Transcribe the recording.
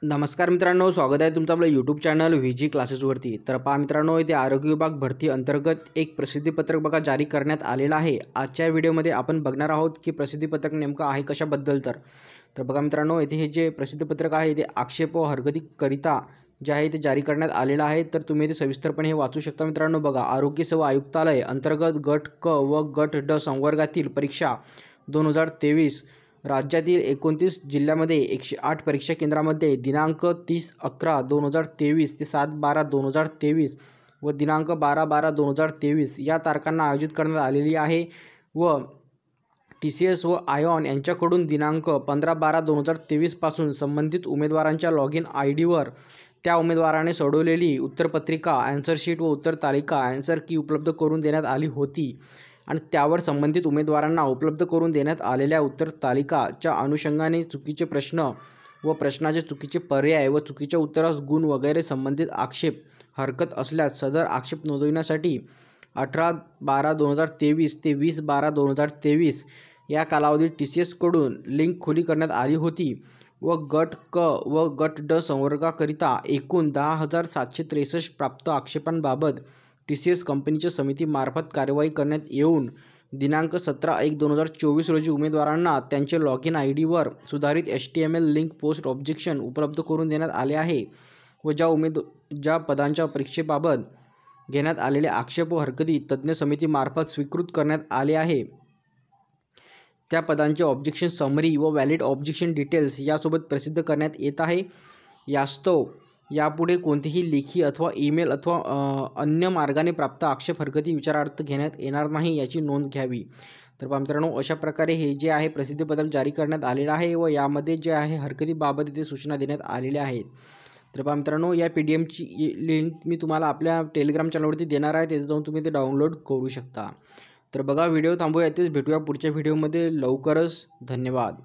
नमस्कार मित्रांनो, स्वागत आहे तुमचं आपलं यूट्यूब चॅनल व्हीजी क्लासेसवरती। तर पहा मित्रांनो, इथे आरोग्य विभाग भरती अंतर्गत एक प्रसिद्धीपत्रक बघा जारी करण्यात आलेलं आहे। आजच्या व्हिडिओमध्ये आपण बघणार आहोत की प्रसिद्धीपत्रक नेमकं आहे कशाबद्दल। तर बघा मित्रांनो, इथे हे जे प्रसिद्धीपत्रक आहे ते आक्षेप व हरकतीकरिता जे आहे ते जारी करण्यात आलेलं आहे। तर तुम्ही इथे सविस्तरपणे हे वाचू शकता। मित्रांनो बघा, आरोग्य सेवा आयुक्तालय अंतर्गत गट क व गट ड संवर्गातील परीक्षा 2023 राज्यातील 29 जिल्ह्यामध्ये 108 परीक्षा केंद्रामध्ये दिनांक 30/11/2023 ते 7/12/2023 व दिनांक 12/12/2023 या तारखांना आयोजित करण्यात आलेली आहे व TCS व आयॉन यांच्याकडून दिनांक 15/12/2023 पासून संबंधित उमेदवारांच्या लॉगिन IDवर त्या उमेदवाराने सोडवलेली उत्तरपत्रिका, आन्सर शीट व उत्तर तालिका आन्सर की उपलब्ध करून देण्यात आली होती आणि त्यावर संबंधित उमेदवारांना उपलब्ध करून देण्यात आलेल्या उत्तर तालिकाच्या अनुषंगाने चुकीचे प्रश्न व प्रश्नाचे चुकीचे पर्याय व चुकीच्या उत्तरास गुण वगैरे संबंधित आक्षेप हरकत असल्यास सदर आक्षेप नोंदविण्यासाठी 18/12/2023 ते 20/12/2023 या कालावधीत TCS कडून लिंक खुली करण्यात आली होती व गट क व गट ड संवर्गाकरिता एकूण 10,763 प्राप्त आक्षेपांबाबत TCS कंपनीच्या समितीमार्फत कार्यवाही करण्यात येऊन दिनांक 17/1/2024 रोजी उमेदवारांना त्यांचे लॉगिन IDवर सुधारित HTML लिंक पोस्ट ऑब्जेक्शन उपलब्ध करून देण्यात आले आहे व ज्या पदांच्या परीक्षेबाबत घेण्यात आलेले आक्षेप व हरकती तज्ज्ञ समितीमार्फत स्वीकृत करण्यात आले आहे त्या पदांचे ऑब्जेक्शन समरी व व्हॅलिड ऑब्जेक्शन डिटेल्स यासोबत प्रसिद्ध करण्यात येत आहे। यास्तव यापुढे कोणतेही लेखी अथवा ईमेल अथवा अन्य मार्गाने प्राप्त आक्षेप हरकती विचारार्थ घेण्यात येणार नाही याची नोंद घ्यावी। तर मित्रांनो, अशा प्रकारे हे जे आहे प्रसिद्धीपत्रक जारी करण्यात आलेलं आहे व यामध्ये जे आहे हरकतीबाबत इथे सूचना देण्यात आलेल्या आहेत। तर मित्रांनो, या PDMची लिंक मी तुम्हाला आपल्या टेलिग्राम चॅनलवरती देणार आहे, तिथे जाऊन तुम्ही ते डाउनलोड करू शकता। तर बघा, व्हिडिओ थांबूया, इथेच भेटूया पुढच्या व्हिडिओमध्ये लवकरच। धन्यवाद।